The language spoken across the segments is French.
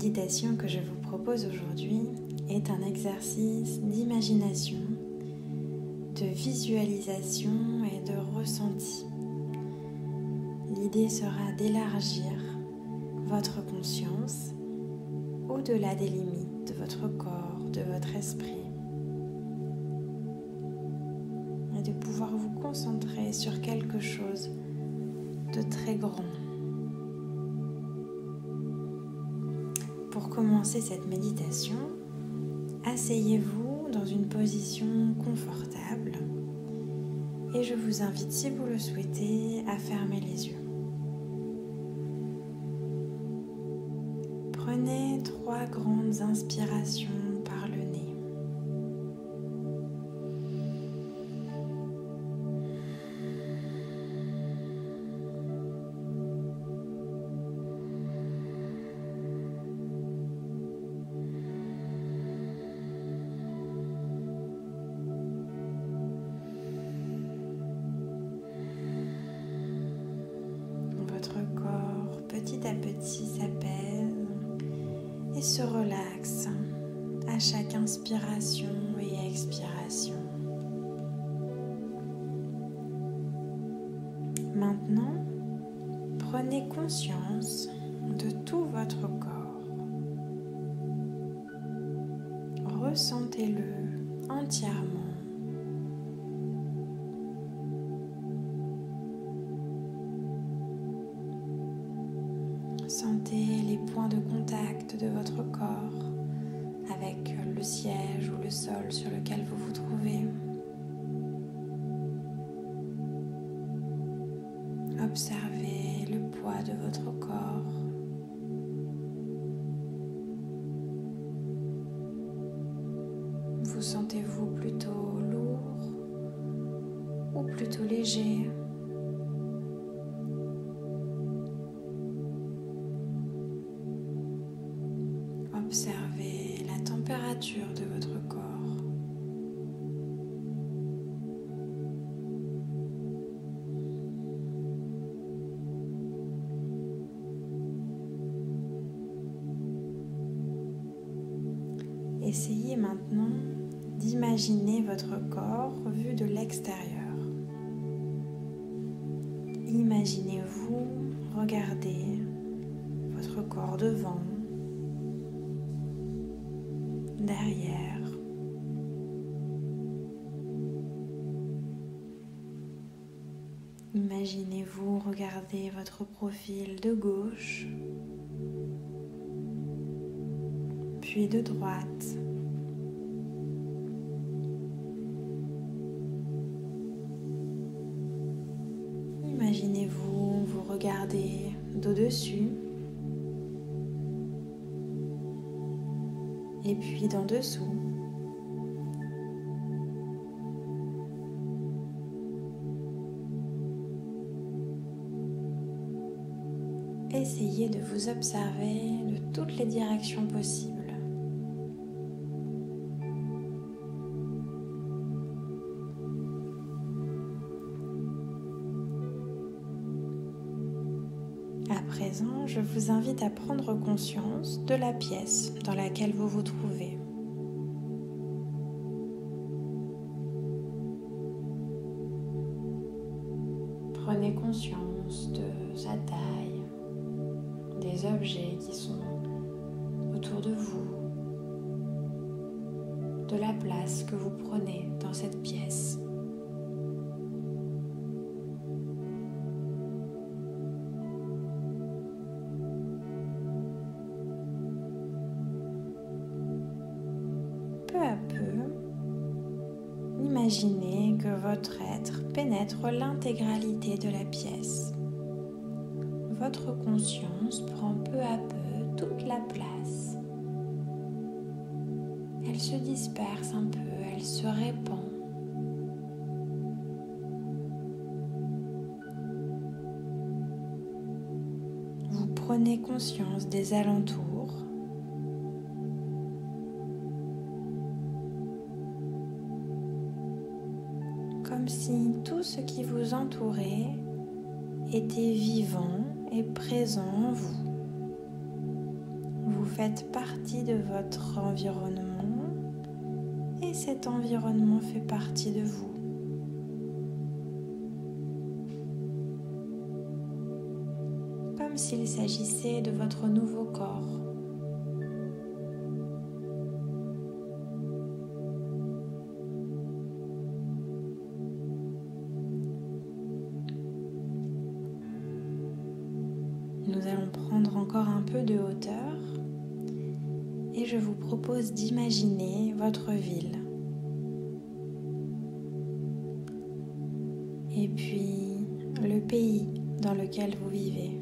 méditation que je vous propose aujourd'hui est un exercice d'imagination, de visualisation et de ressenti. L'idée sera d'élargir votre conscience au-delà des limites de votre corps, de votre esprit, et de pouvoir vous concentrer sur quelque chose de très grand. Pour commencer cette méditation, asseyez-vous dans une position confortable et je vous invite, si vous le souhaitez, à fermer les yeux. Prenez 3 grandes inspirations par le nez. Votre corps, petit à petit, s'apaise et se relaxe à chaque inspiration et expiration. Maintenant, prenez conscience de tout votre corps. Ressentez-le entièrement. Sentez les points de contact de votre corps avec le siège ou le sol sur lequel vous vous trouvez. Observez le poids de votre corps. Vous sentez-vous plutôt lourd ou plutôt léger ? Observez la température de votre corps. Essayez maintenant d'imaginer votre corps vu de l'extérieur. Imaginez-vous regarder votre corps devant, derrière. Imaginez-vous regarder votre profil de gauche, puis de droite. Imaginez-vous vous regarder d'au-dessus et puis d'en dessous. Essayez de vous observer de toutes les directions possibles. À présent, je vous invite à prendre conscience de la pièce dans laquelle vous vous trouvez. Prenez conscience de sa taille, des objets qui sont autour de vous, de la place que vous prenez dans cette pièce. Peu à peu, imaginez que votre être pénètre l'intégralité de la pièce. Votre conscience prend peu à peu toute la place. Elle se disperse un peu, elle se répand. Vous prenez conscience des alentours. Comme si tout ce qui vous entourait était vivant et présent en vous. Vous faites partie de votre environnement et cet environnement fait partie de vous. Comme s'il s'agissait de votre nouveau corps. Nous allons prendre encore un peu de hauteur et je vous propose d'imaginer votre ville. Et puis le pays dans lequel vous vivez.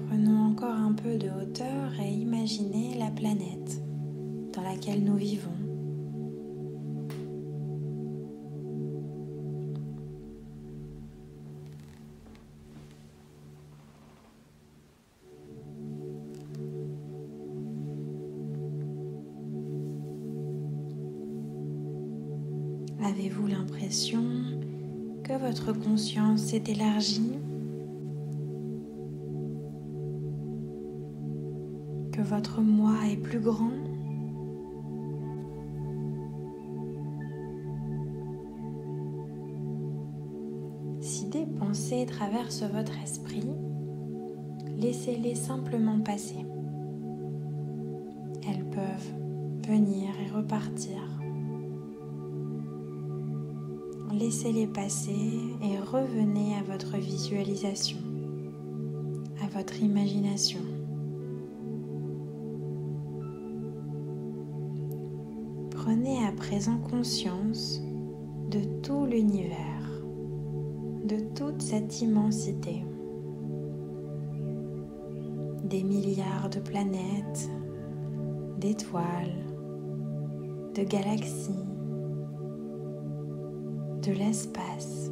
Prenons encore un peu de hauteur et imaginez la planète dans laquelle nous vivons. Avez-vous l'impression que votre conscience s'est élargie? Que votre moi est plus grand? Si des pensées traversent votre esprit, laissez-les simplement passer. Elles peuvent venir et repartir. Laissez-les passer et revenez à votre visualisation, à votre imagination. Prenez à présent conscience de tout l'univers, de toute cette immensité, des milliards de planètes, d'étoiles, de galaxies, de l'espace.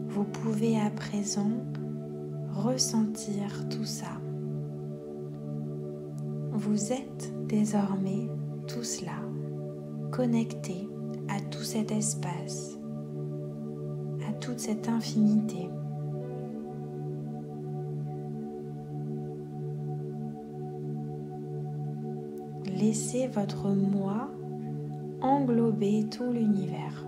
Vous pouvez à présent ressentir tout ça. Vous êtes désormais tout cela, connecté à tout cet espace, à toute cette infinité. Laissez votre moi englober tout l'univers.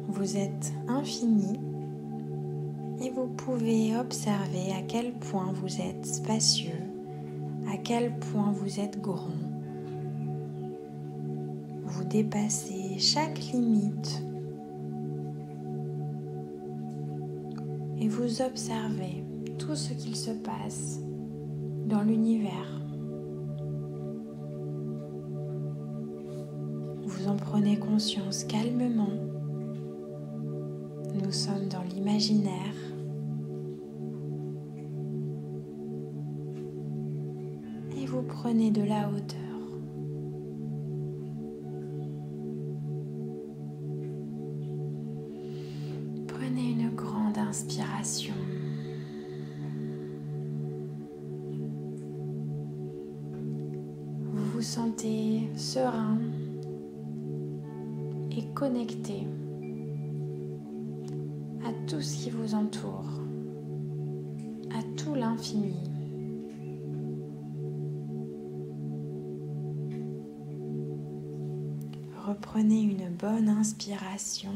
Vous êtes infini et vous pouvez observer à quel point vous êtes spacieux, à quel point vous êtes grand. Vous dépassez chaque limite et vous observez tout ce qu'il se passe dans l'univers. Vous en prenez conscience calmement. Nous sommes dans l'imaginaire. Et vous prenez de la hauteur. Prenez une grande inspiration. Vous vous sentez serein et connecté à tout ce qui vous entoure, à tout l'infini. Reprenez une bonne inspiration.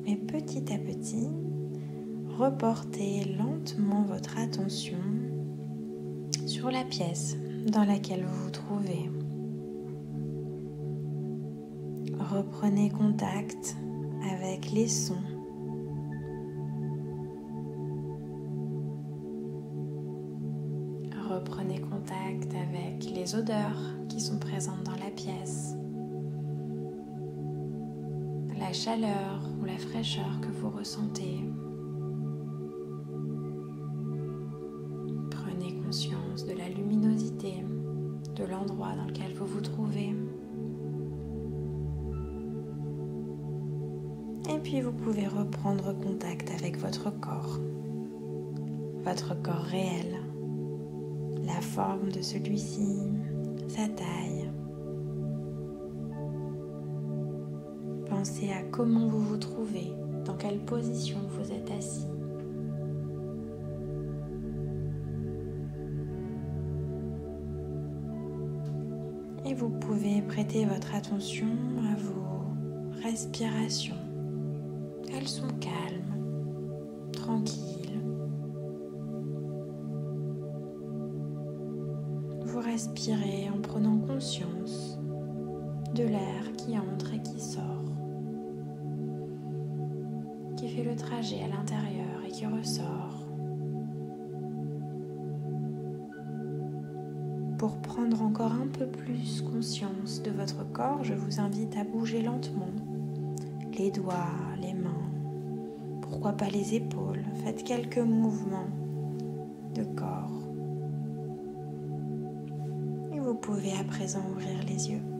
Et petit à petit, reportez lentement votre attention sur la pièce dans laquelle vous vous trouvez. Reprenez contact avec les sons. Reprenez contact avec les odeurs qui sont présentes dans la pièce. La chaleur ou la fraîcheur que vous ressentez. Prenez conscience de la luminosité de l'endroit dans lequel vous vous trouvez. Et puis vous pouvez reprendre contact avec votre corps réel, la forme de celui-ci, sa taille. Pensez à comment vous vous trouvez, dans quelle position vous êtes assis. Et vous pouvez prêter votre attention à vos respirations. Elles sont calmes, tranquilles. Vous respirez en prenant conscience de l'air qui entre et qui sort, qui fait le trajet à l'intérieur et qui ressort. Pour prendre encore un peu plus conscience de votre corps, je vous invite à bouger lentement les doigts, les mains, pourquoi pas les épaules. Faites quelques mouvements de corps. Et vous pouvez à présent ouvrir les yeux.